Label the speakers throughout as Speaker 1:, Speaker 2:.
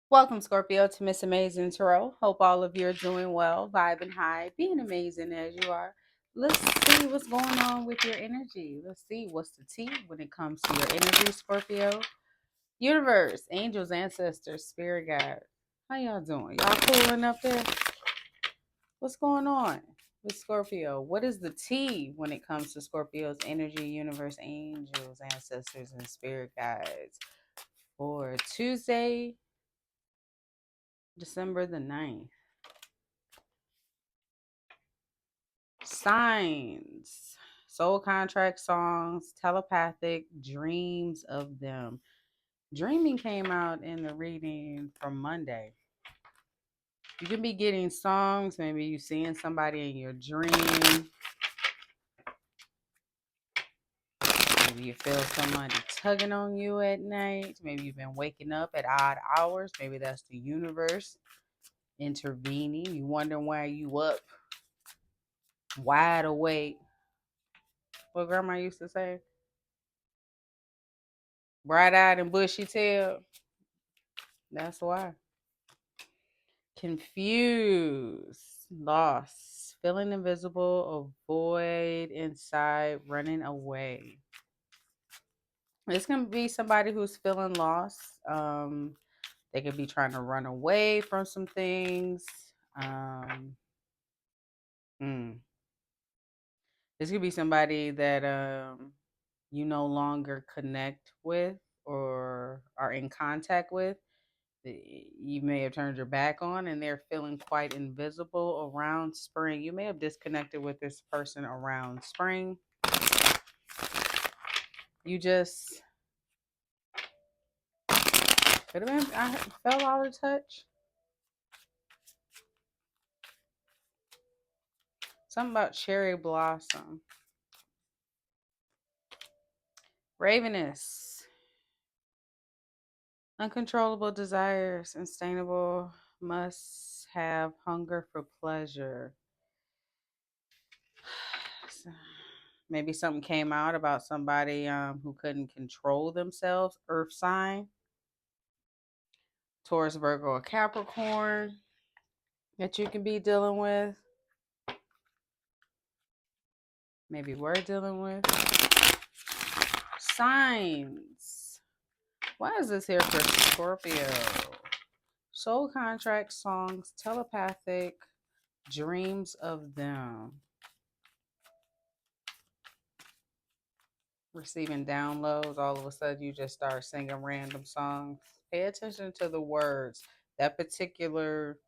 Speaker 1: Welcome, Scorpio, to Miss Amazing Tarot. Hope all of you are doing well, vibing high, being amazing as you are. Let's see what's going on with your energy. Let's see what's the tea when it comes to your energy, Scorpio. Universe, angels, ancestors, spirit guide. How y'all doing? Y'all cooling up there? What's going on with Scorpio? What is the tea when it comes to Scorpio's energy, universe, angels, ancestors, and spirit guides for Tuesday, December the 9th? Signs, soul contract songs, telepathic dreams of them. Dreaming came out in the reading from Monday. You can be getting songs, maybe you seeing somebody in your dream. Maybe you feel somebody tugging on you at night. Maybe you've been waking up at odd hours. Maybe that's the universe intervening. You wonder why you up wide awake. What grandma used to say? Bright-eyed and bushy-tailed. That's why. Confused, lost, feeling invisible, avoid inside, running away. This can be somebody who's feeling lost. They could be trying to run away from some things. Mm. This could be somebody that you no longer connect with or are in contact with. You may have turned your back on and they're feeling quite invisible around spring. You may have disconnected with this person around spring. You just could have been, I fell out of touch. Something about cherry blossom. Ravenous. Uncontrollable desires, unsustainable, must have hunger for pleasure. Maybe something came out about somebody who couldn't control themselves. Earth sign, Taurus, Virgo, or Capricorn that you can be dealing with. Maybe we're dealing with. Signs. Why is this here for Scorpio? Soul contract songs, telepathic dreams of them. Receiving downloads, all of a sudden you just start singing random songs. Pay attention to the words. That particular,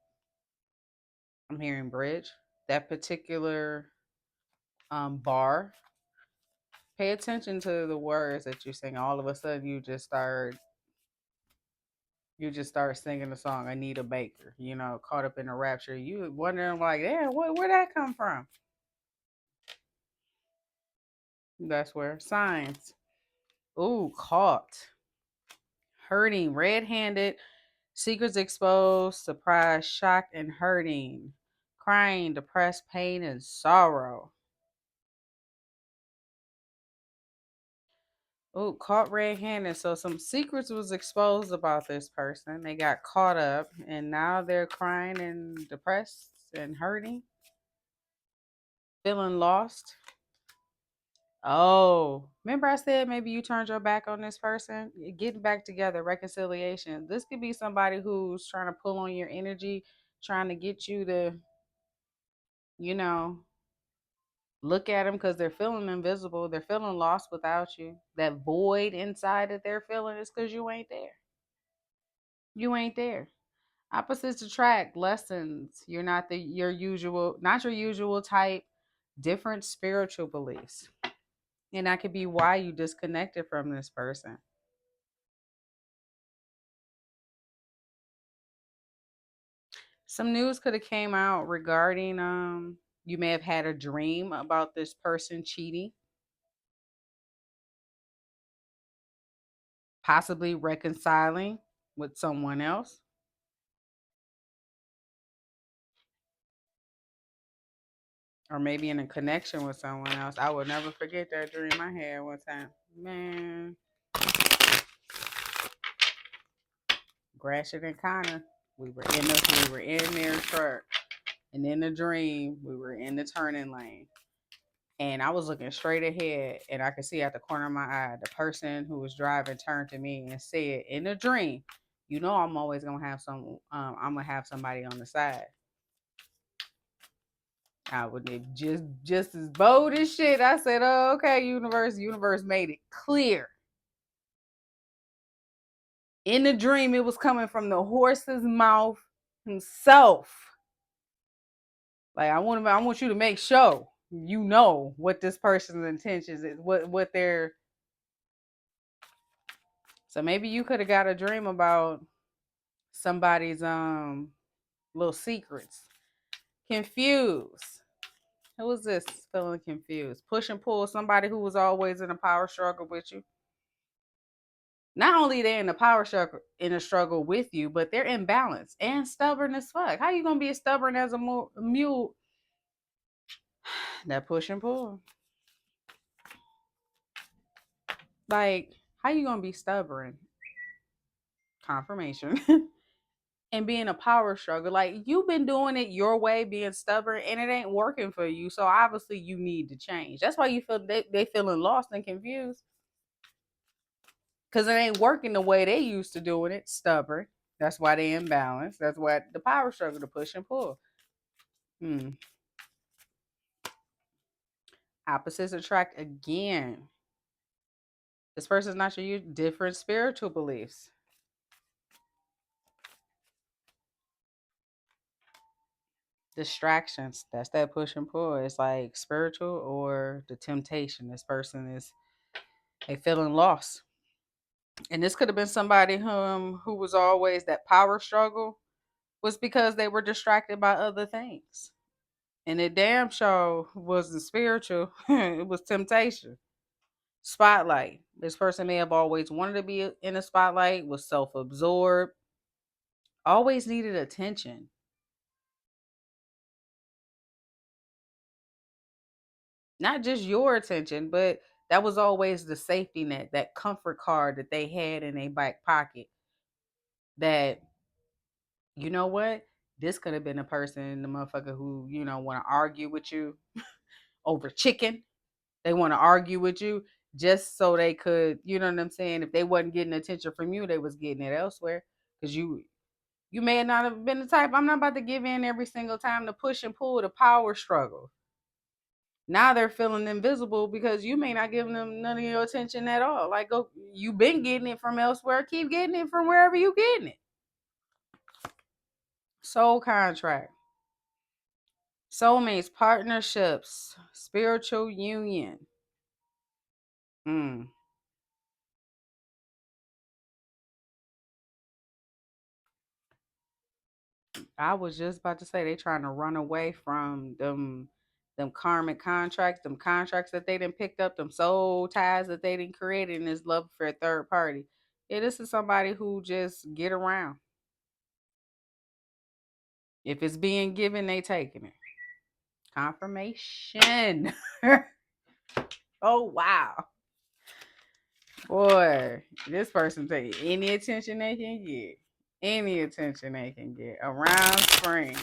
Speaker 1: I'm hearing bridge, that particular bar. Pay attention to the words that you sing. All of a sudden you just start singing the song Anita Baker, caught up in a rapture. You wondering like, yeah, where'd that come from? That's where signs. Ooh, caught. Hurting, red-handed, secrets exposed, surprise, shocked, and hurting. Crying, depressed, pain, and sorrow. Oh, caught red-handed. So some secrets was exposed about this person. They got caught up, and now they're crying and depressed and hurting, feeling lost. Oh, remember I said maybe you turned your back on this person? Getting back together, reconciliation. This could be somebody who's trying to pull on your energy, trying to get you to, you know, look at them because they're feeling invisible. They're feeling lost without you. That void inside that they're feeling is because you ain't there. You ain't there. Opposites attract. Lessons. You're not not your usual type. Different spiritual beliefs, and that could be why you disconnected from this person. Some news could have came out regarding you may have had a dream about this person cheating, possibly reconciling with someone else, or maybe in a connection with someone else. I will never forget that dream I had one time. Man, Gratiot and Connor. We were in their truck, and in the dream, we were in the turning lane. And I was looking straight ahead, and I could see at the corner of my eye the person who was driving turned to me and said, "In the dream, you know I'm always gonna have some. I'm gonna have somebody on the side." I would have just as bold as shit. I said, "Oh, okay, universe." Universe made it clear. In the dream, it was coming from the horse's mouth himself. Like I want you to make sure you know what this person's intentions is, what they're. So maybe you could have got a dream about somebody's little secrets. Confused. Who was this feeling confused? Push and pull, somebody who was always in a power struggle with you. Not only they're in a power struggle in a struggle with you, but they're imbalanced and stubborn as fuck. How you gonna be as stubborn as a mule? That push and pull. Like, how you gonna be stubborn? Confirmation. And being a power struggle. Like, you've been doing it your way, being stubborn, and it ain't working for you. So obviously you need to change. That's why you feel they feeling lost and confused. Because it ain't working the way they used to doing it. Stubborn. That's why they imbalanced. That's why the power struggle, to push and pull. Hmm. Opposites attract again. This person's not your different spiritual beliefs. Distractions. That's that push and pull. It's like spiritual or the temptation. This person is they feeling lost. And this could have been somebody who was always that power struggle was because they were distracted by other things. And it damn sure wasn't spiritual. It was temptation. Spotlight. This person may have always wanted to be in a spotlight, was self-absorbed, always needed attention. Not just your attention, but that was always the safety net, that comfort card that they had in their back pocket. That, you know what? This could have been a person, the motherfucker who, want to argue with you over chicken. They want to argue with you just so they could, you know what I'm saying? If they wasn't getting attention from you, they was getting it elsewhere. Because you may not have been the type, I'm not about to give in every single time, to push and pull, the power struggle. Now they're feeling invisible because you may not give them none of your attention at all. Like, go, you've been getting it from elsewhere. Keep getting it from wherever you getting it. Soul contract. Soulmates, partnerships, spiritual union. Mm. I was just about to say they trying to run away from them karmic contracts, them contracts that they didn't picked up, them soul ties that they didn't create in this love for a third party. Yeah, this is somebody who just get around. If it's being given, they taking it. Confirmation. Oh wow. Boy, this person take any attention they can get. Any attention they can get. Around spring.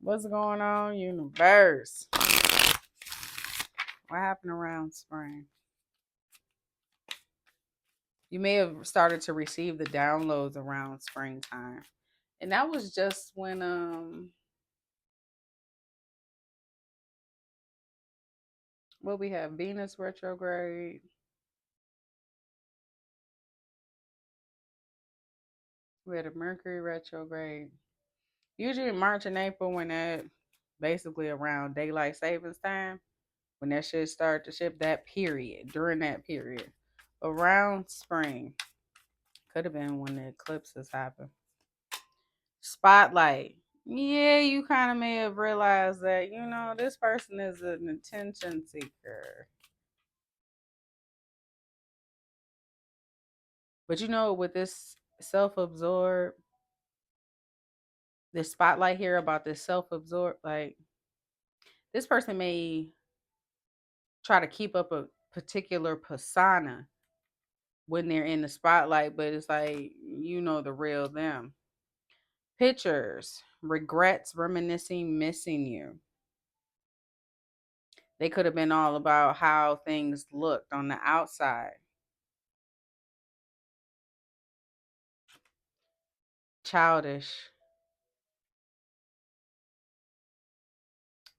Speaker 1: What's going on, universe? What happened around spring? You may have started to receive the downloads around springtime. And that was just when what we have, Venus retrograde. We had a Mercury retrograde. Usually March and April, when that basically around daylight savings time, when that shit start to shift, that period, during that period. Around spring. Could have been when the eclipses happened. Spotlight. Yeah, you kind of may have realized that, this person is an attention seeker. But with this self-absorbed, this spotlight here about this self-absorbed, like, this person may try to keep up a particular persona when they're in the spotlight, but it's like, you know, the real them. Pictures, regrets, reminiscing, missing you. They could have been all about how things looked on the outside. Childish,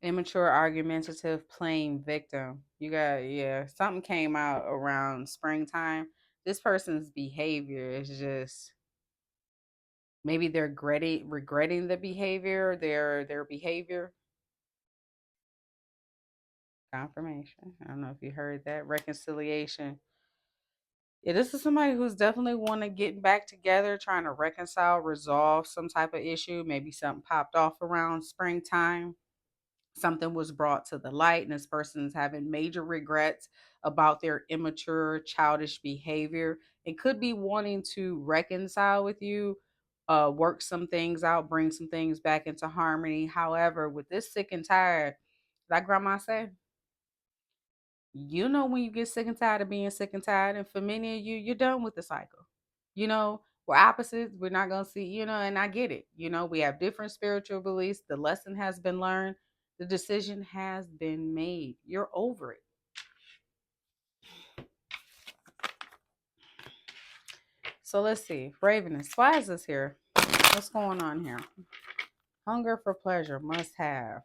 Speaker 1: immature, argumentative, playing victim. You got, yeah, something came out around springtime. This person's behavior is just, maybe they're regretting the behavior, their behavior. Confirmation. I don't know if you heard that. Reconciliation. Yeah, this is somebody who's definitely want to get back together, trying to reconcile, resolve some type of issue. Maybe something popped off around springtime. Something was brought to the light, and this person is having major regrets about their immature, childish behavior. It could be wanting to reconcile with you, work some things out, bring some things back into harmony. However, with this sick and tired, like grandma said, you know, when you get sick and tired of being sick and tired, and for many of you, you're done with the cycle. You know, we're opposites. We're not going to see, you know, and I get it. You know, we have different spiritual beliefs. The lesson has been learned, the decision has been made. You're over it. So let's see. Ravenous, why is this here? What's going on here? Hunger for pleasure, must have.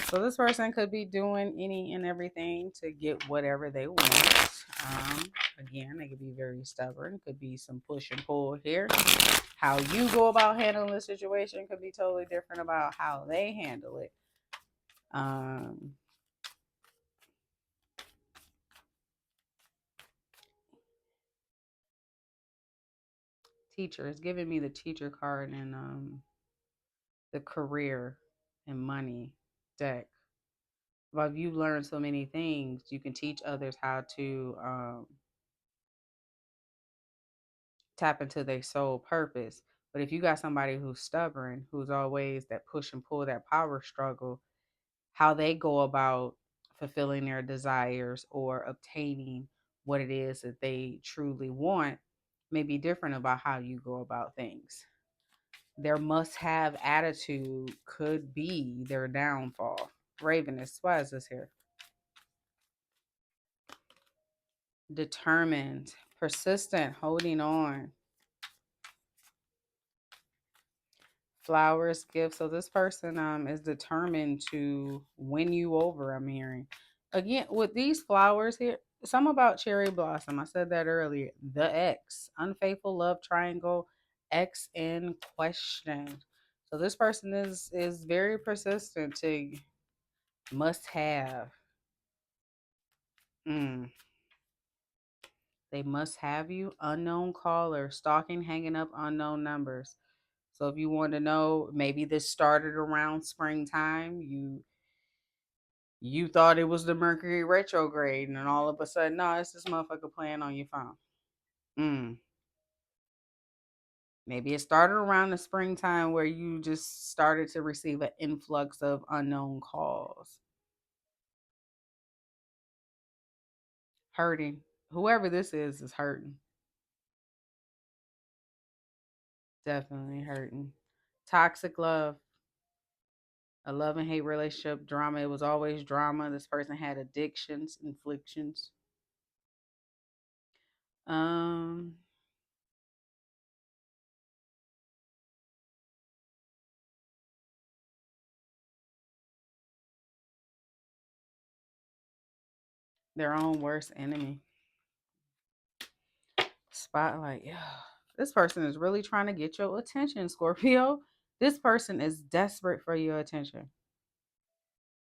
Speaker 1: So this person could be doing any and everything to get whatever they want. Again, they could be very stubborn. Could be some push and pull here. How you go about handling the situation could be totally different about how they handle it. Teacher is giving me the teacher card and the career and money deck. But you learn so many things, you can teach others how to tap into their soul purpose. But if you got somebody who's stubborn, who's always that push and pull, that power struggle, how they go about fulfilling their desires or obtaining what it is that they truly want may be different about how you go about things. Their must have attitude could be their downfall. Ravenous, why is this here? Determined, persistent, holding on. Flowers, gifts. So this person is determined to win you over, I'm hearing. Again, with these flowers here, some about cherry blossom. I said that earlier. The X, unfaithful love triangle, X in question. So this person is very persistent to must have. Mm. They must have you. Unknown caller, stalking, hanging up unknown numbers. So if you want to know, maybe this started around springtime. You thought it was the Mercury retrograde, and then all of a sudden, no, it's this motherfucker playing on your phone. Mm. Maybe it started around the springtime where you just started to receive an influx of unknown calls. Hurting. Whoever this is hurting. Definitely hurting. Toxic love. A love and hate relationship drama. It was always drama. This person had addictions, inflictions. Um, their own worst enemy. Spotlight. Yeah. This person is really trying to get your attention, Scorpio. This person is desperate for your attention.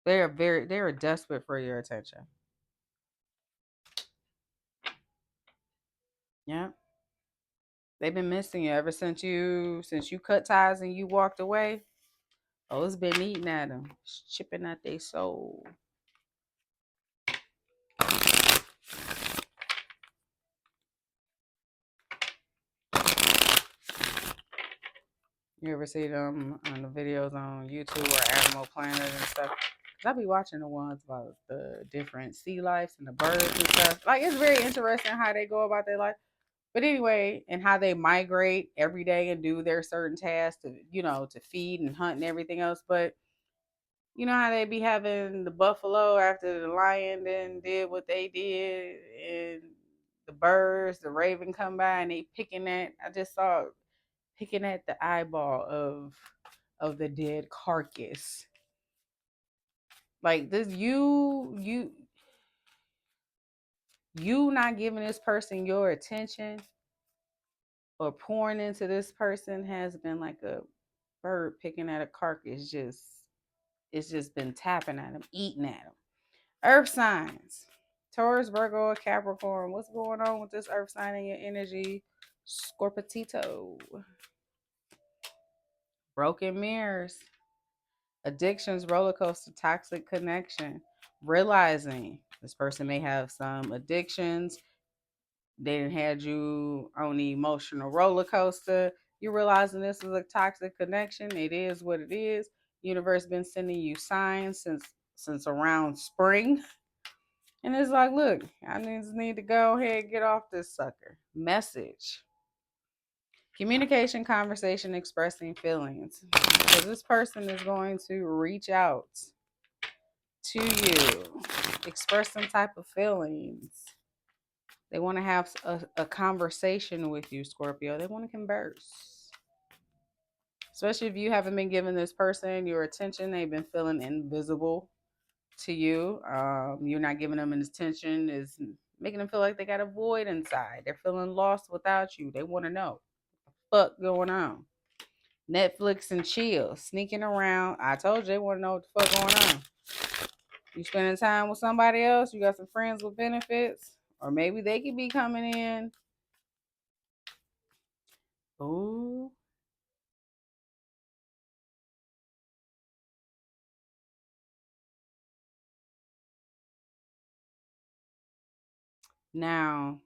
Speaker 1: They are desperate for your attention. Yeah. They've been missing you ever since you cut ties and you walked away. Oh, it's been eating at them, chipping at their soul. You ever see them on the videos on YouTube or Animal Planet and stuff? I be watching the ones about the different sea lives and the birds and stuff. Like it's very interesting how they go about their life. But anyway, and how they migrate every day and do their certain tasks to, to feed and hunt and everything else. But you know how they be having the buffalo after the lion then did what they did, and the birds, the raven come by and they picking at. I just saw picking at the eyeball of the dead carcass. Like this, you not giving this person your attention or pouring into this person has been like a bird picking at a carcass. It's just been tapping at them, eating at them. Earth signs: Taurus, Virgo, Capricorn. What's going on with this earth sign in your energy? Scorpio. Broken mirrors. Addictions, roller coaster, toxic connection. Realizing this person may have some addictions. They done had you on the emotional roller coaster. You realizing this is a toxic connection. It is what it is. Universe been sending you signs since around spring. And it's like, look, I just need to go ahead and get off this sucker. Message. Communication, conversation, expressing feelings. Because this person is going to reach out to you, express some type of feelings. They want to have a conversation with you, Scorpio. They want to converse. Especially if you haven't been giving this person your attention, they've been feeling invisible to you. You're not giving them an attention, is making them feel like they got a void inside. They're feeling lost without you. They want to know what going on. Netflix and chill, sneaking around. I told you they want to know what the fuck going on. You spending time with somebody else? You got some friends with benefits, or maybe they could be coming in. Ooh, now,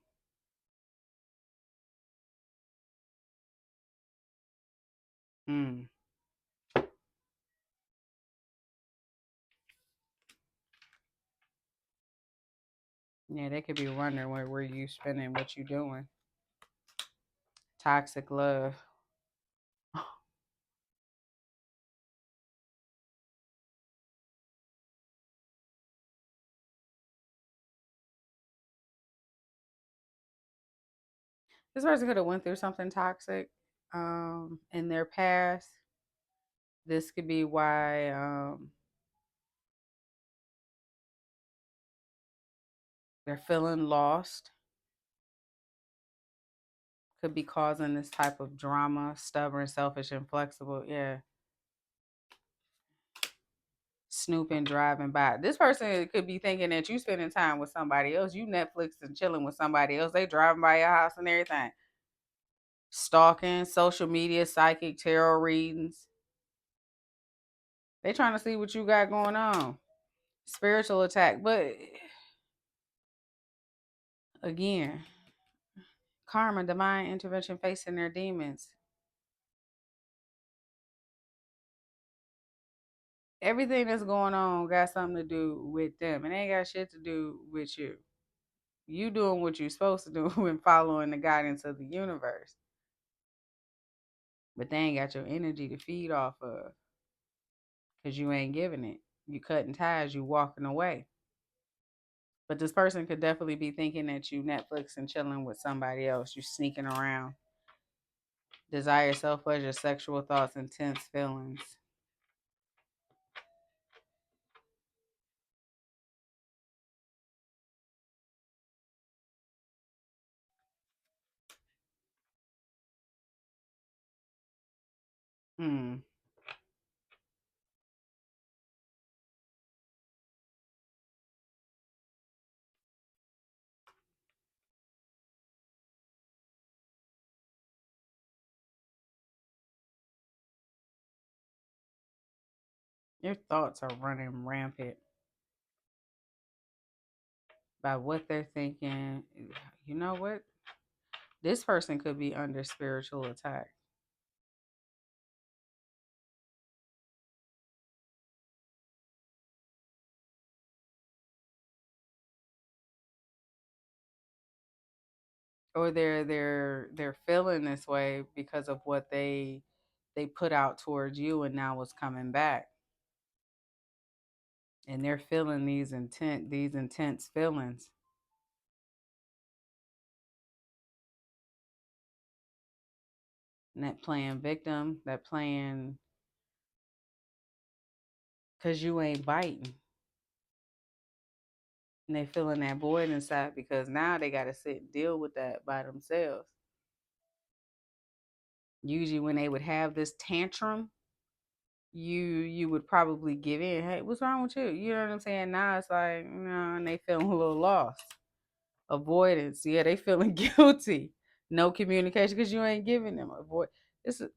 Speaker 1: mm, yeah, they could be wondering where you spending, what you doing. Toxic love. This person could have went through something toxic in their past. This could be why they're feeling lost. Could be causing this type of drama. Stubborn, selfish, inflexible. Yeah. Snooping, driving by. This person could be thinking that you spending time with somebody else. You Netflix and chilling with somebody else. They driving by your house and everything. Stalking, social media, psychic, tarot readings. They trying to see what you got going on. Spiritual attack. But again, karma, divine intervention, facing their demons. Everything that's going on got something to do with them. It ain't got shit to do with you. You doing what you're supposed to do and following the guidance of the universe. But they ain't got your energy to feed off of because you ain't giving it. You cutting ties, you walking away. But this person could definitely be thinking that you Netflix and chilling with somebody else. You sneaking around. Desire, self pleasure, sexual thoughts, intense feelings. Hmm. Your thoughts are running rampant by what they're thinking. You know what? This person could be under spiritual attack. or they're feeling this way because of what they put out towards you, and now it's coming back, and they're feeling these intense feelings. And that playing victim, that playing because you ain't biting, and they feeling that void inside because now they got to sit and deal with that by themselves. Usually when they would have this tantrum, you would probably give in. Hey, what's wrong with you? You know what I'm saying? Now it's like, no, and they feeling a little lost. Avoidance. Yeah, they feeling guilty. No communication because you ain't giving them avoid. This is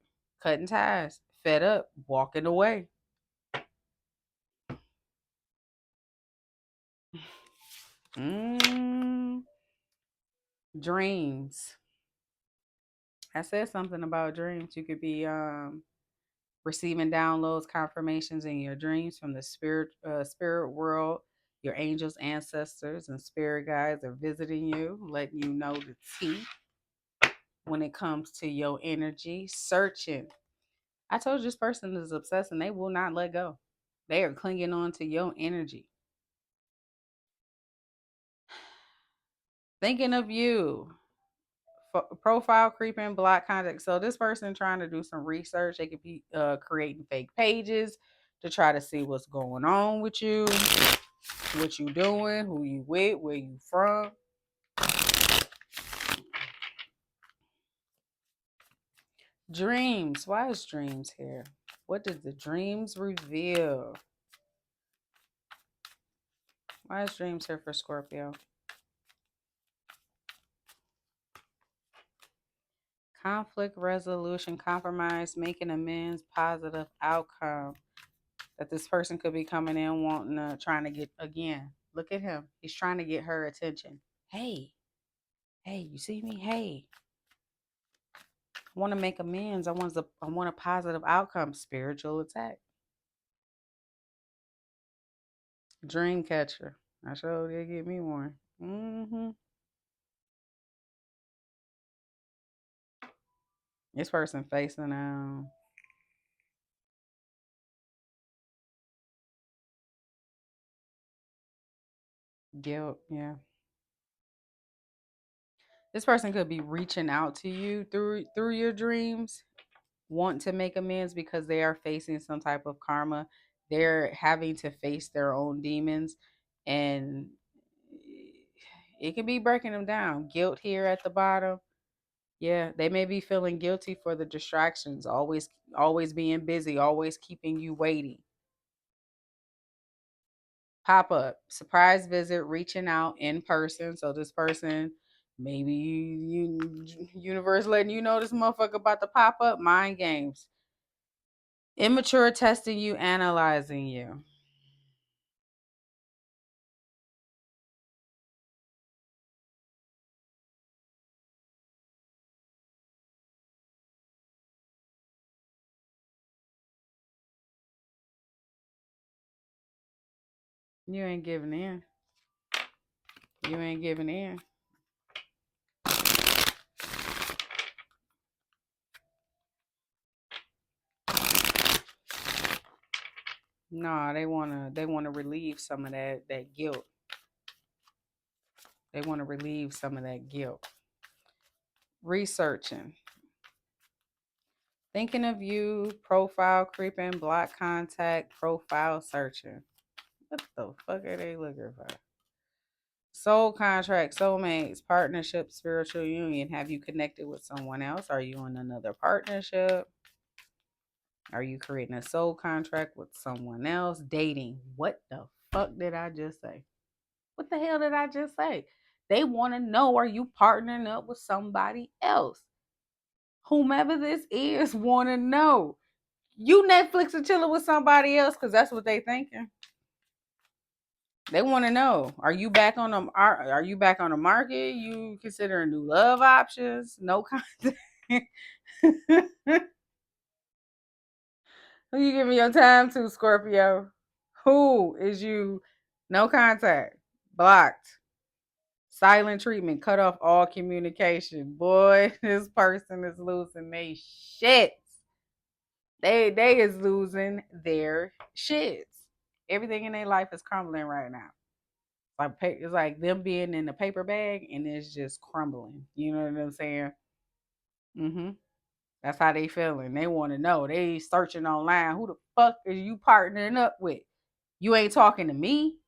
Speaker 1: cutting ties. Fed up. Walking away. Mm, dreams. I said something about dreams. You could be receiving downloads, confirmations in your dreams from the spirit world. Your angels, ancestors, and spirit guides are visiting you, letting you know the tea when it comes to your energy. Searching. I told you this person is obsessed and they will not let go. They are clinging on to your energy. Thinking of you. Profile creeping, block contact. So this person trying to do some research. They could be creating fake pages to try to see what's going on with you, what you doing, who you with, where you from. Dreams. Why is dreams here? What did the dreams reveal? Why is dreams here for Scorpio? Conflict resolution, compromise, making amends, positive outcome. That this person could be coming in wanting to, trying to get, again, look at him. He's trying to get her attention. Hey, hey, you see me? Hey, I want to make amends. I want a positive outcome. Spiritual attack. Dream catcher. I sure did get me one. This person facing guilt. Yeah. This person could be reaching out to you through your dreams, want to make amends because they are facing some type of karma. They're having to face their own demons, and it can be breaking them down. Guilt here at the bottom. Yeah, they may be feeling guilty for the distractions, always being busy, always keeping you waiting. Pop up, surprise visit, reaching out in person. So this person, maybe universe letting you know this motherfucker about to pop up. Mind games, immature testing you, analyzing you. You ain't giving in. You ain't giving in. No, they wanna relieve some of that guilt. They want to relieve some of that guilt. Researching. Thinking of you, profile creeping, block contact, profile searching. What the fuck are they looking for? Soul contract, soulmates, partnership, spiritual union. Have you connected with someone else? Are you in another partnership? Are you creating a soul contract with someone else? Dating. What the fuck did I just say? What the hell did I just say? They want to know, are you partnering up with somebody else? Whomever this is want to know. You Netflix and chilling with somebody else because that's what they thinking. They want to know: Are you back on the Are you back on the market? You considering new love options? No contact. Who you giving your time to, Scorpio? Who is you? No contact. Blocked. Silent treatment, cut off all communication. Boy, this person is losing their shit. They is losing their shits. Everything in their life is crumbling right now. Like it's like them being in a paper bag and it's just crumbling. You know what I'm saying? Mm-hmm. That's how they feeling. They want to know. They searching online. Who the fuck is you partnering up with? You ain't talking to me.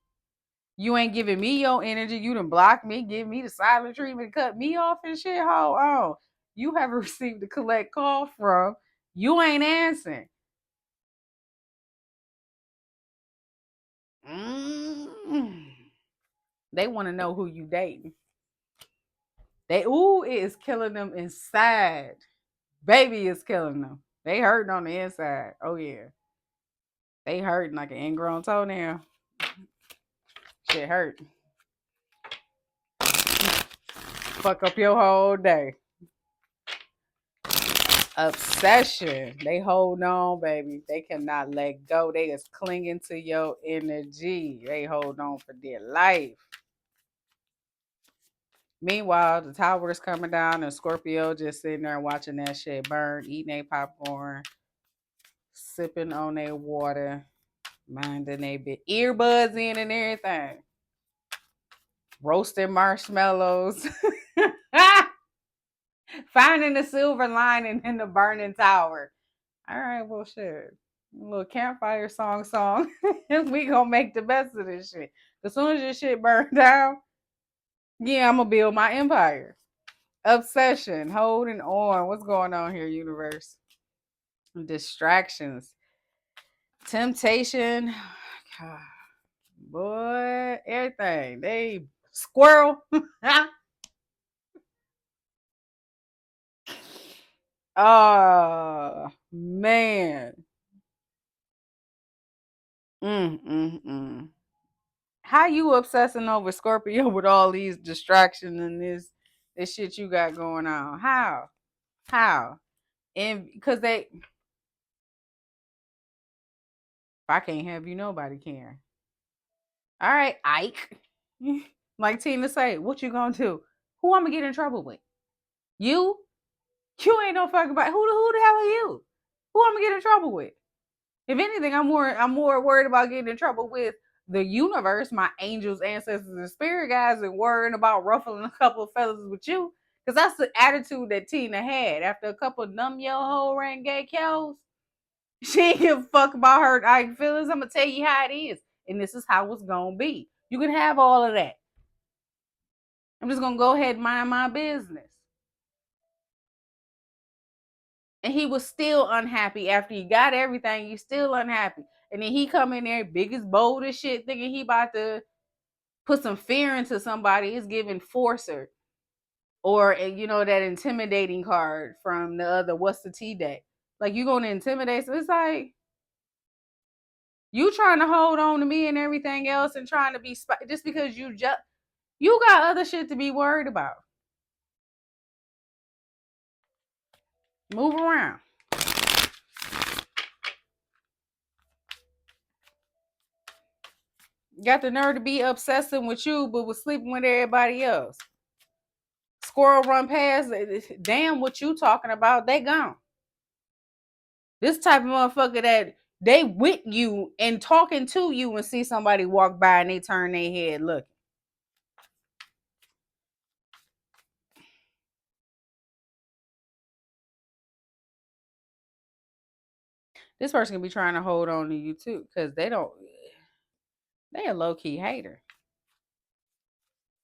Speaker 1: You ain't giving me your energy. You done block me, give me the silent treatment, cut me off and shit. Hold on. You haven't received a collect call from. You ain't answering. Mm. They want to know who you dating. It is killing them inside. Baby is killing them. They hurting on the inside. Oh yeah. They hurting like an ingrown toenail. Shit hurt. Fuck up your whole day. Obsession. They hold on, baby. They cannot let go. They is clinging to your energy. They hold on for dear life. Meanwhile, the tower is coming down and Scorpio just sitting there watching that shit burn, eating their popcorn, sipping on their water, minding their bit, earbuds in and everything, roasting marshmallows, finding the silver lining in the burning tower. All right, well, shit. A little campfire song. We gonna make the best of this shit. As soon as this shit burn down, yeah, I'm gonna build my empire. Obsession, holding on. What's going on here, universe? Distractions, temptation. God, boy, everything. They squirrel. Oh man. Mm. How you obsessing over Scorpio with all these distractions and this shit you got going on? How? And because if I can't have you, nobody can. All right, Ike. Like Tina say, what you gonna do? Who I'm gonna get in trouble with? You? You ain't no fucking about who the hell are you? Who I'm gonna get in trouble with? If anything, I'm more worried about getting in trouble with the universe, my angels, ancestors, and spirit guides, and worrying about ruffling a couple of feathers with you. Because that's the attitude that Tina had after a couple of numb yo ho ran gay kills. She ain't give a fuck about her feelings. I'm gonna tell you how it is, and this is how it's gonna be. You can have all of that. I'm just gonna go ahead and mind my business. And he was still unhappy after he got everything. He's still unhappy. And then he come in there, big as bold as shit, thinking he about to put some fear into somebody. It's giving forcer. Or, that intimidating card from the other, what's the T deck? Like, you going to intimidate. So it's like, you trying to hold on to me and everything else and trying to be, just because you got other shit to be worried about. Move around. Got the nerve to be obsessing with you, but was sleeping with everybody else. Squirrel run past, damn what you talking about, they gone. This type of motherfucker that they with you and talking to you and see somebody walk by and they turn their head looking. This person can be trying to hold on to you too, because they a low-key hater.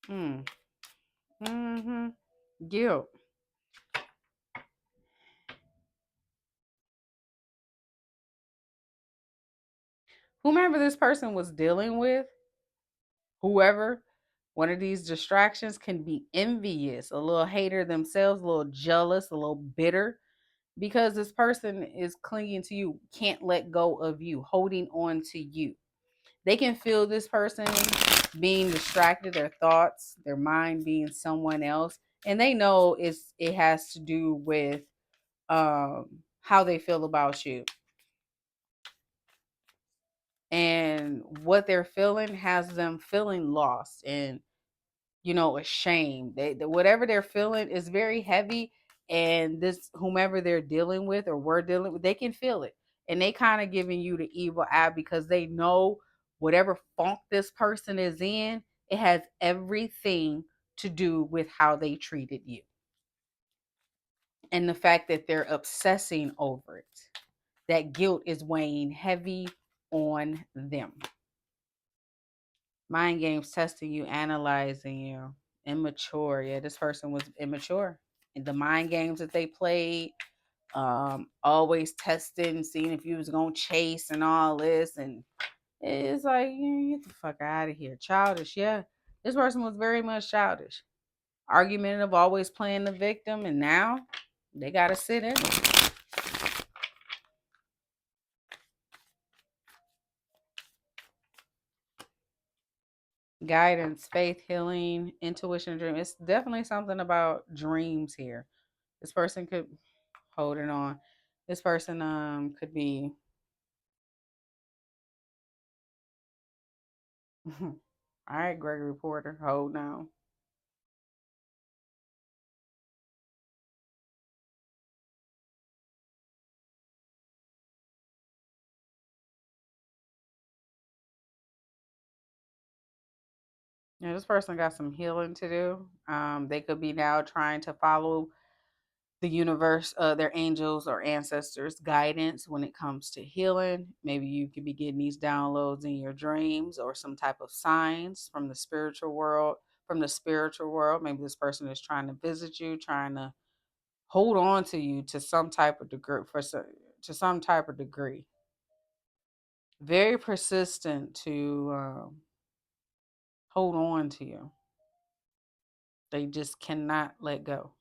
Speaker 1: Mm-hmm. Guilt. Whomever this person was dealing with, whoever, one of these distractions can be envious, a little hater themselves, a little jealous, a little bitter, because this person is clinging to you, can't let go of you, holding on to you. They can feel this person being distracted, their thoughts, their mind being someone else, and they know it has to do with how they feel about you. And what they're feeling has them feeling lost and ashamed. Whatever they're feeling is very heavy, and this whomever they're dealing with or we're dealing with, they can feel it, and they kind of giving you the evil eye because they know whatever funk this person is in, it has everything to do with how they treated you and the fact that they're obsessing over it. That guilt is weighing heavy on them. Mind games, testing you, analyzing you. Immature. Yeah, this person was immature. And the mind games that they played, always testing, seeing if you was gonna chase and all this, and it's like, get the fuck out of here. Childish, yeah. This person was very much childish. Argumentative, always playing the victim, and now they gotta sit in it. Guidance, faith, healing, intuition, dream. It's definitely something about dreams here. This person could hold it on. This person could be all right, Gregory Porter, hold on. Yeah, this person got some healing to do. They could be now trying to follow the universe, their angels or ancestors' guidance when it comes to healing. Maybe you could be getting these downloads in your dreams or some type of signs from the spiritual world. From the spiritual world, maybe this person is trying to visit you, trying to hold on to you to some type of degree to some type of degree. Very persistent to hold on to you. They just cannot let go.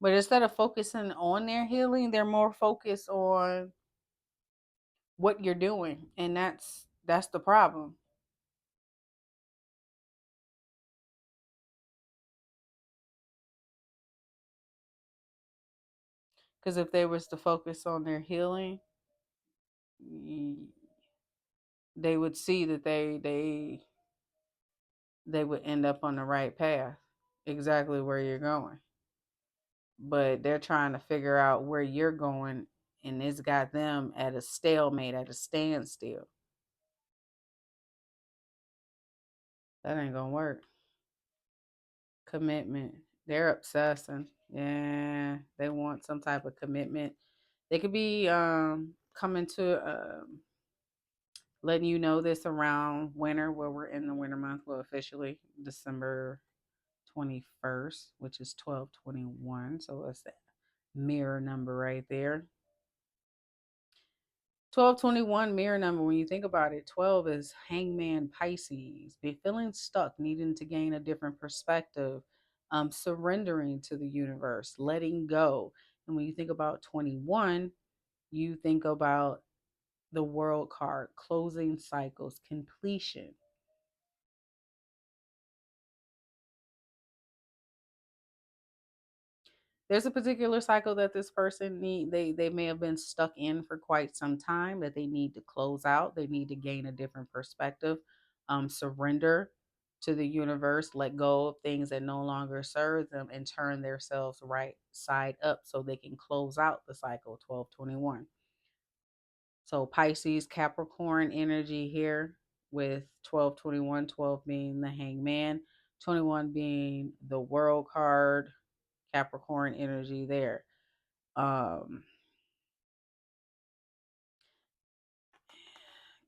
Speaker 1: But instead of focusing on their healing, they're more focused on what you're doing, and that's the problem. Because if they was to focus on their healing, they would see that they would end up on the right path, exactly where you're going. But they're trying to figure out where you're going, and it's got them at a stalemate, at a standstill. That ain't gonna work. Commitment. They're obsessing. Yeah, they want some type of commitment. They could be coming to letting you know this around winter, where we're in the winter month. Well, officially December 21st, which is 12/21. So it's that mirror number right there. 12/21 mirror number. When you think about it, 12 is hangman Pisces. Be feeling stuck, needing to gain a different perspective, surrendering to the universe, letting go. And when you think about 21, you think about the world card, closing cycles, completion. There's a particular cycle that this person they may have been stuck in for quite some time, that they need to close out. They need to gain a different perspective, surrender to the universe, let go of things that no longer serve them, and turn themselves right side up so they can close out the cycle. 12/21. So Pisces, Capricorn energy here, with 12/21, 12 being the hangman, 21 being the world card, Capricorn energy there. Um,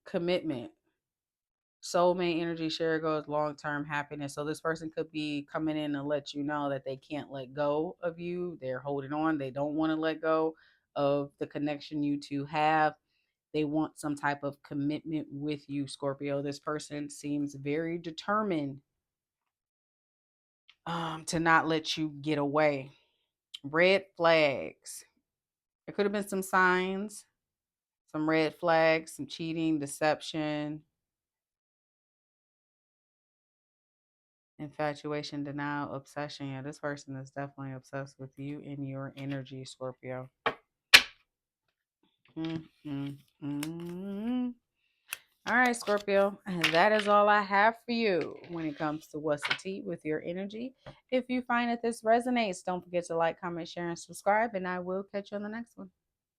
Speaker 1: Commitment, soulmate energy, share goals, long term happiness. So this person could be coming in and let you know that they can't let go of you. They're holding on. They don't want to let go of the connection you two have. They want some type of commitment with you, Scorpio. This person seems very determined to not let you get away. Red flags. There could have been some signs, some red flags, some cheating, deception, infatuation, denial, obsession. Yeah, this person is definitely obsessed with you and your energy, Scorpio. Mm, mm, mm. All right, Scorpio. And that is all I have for you when it comes to what's the tea with your energy. If you find that this resonates, don't forget to like, comment, share, and subscribe. And I will catch you on the next one.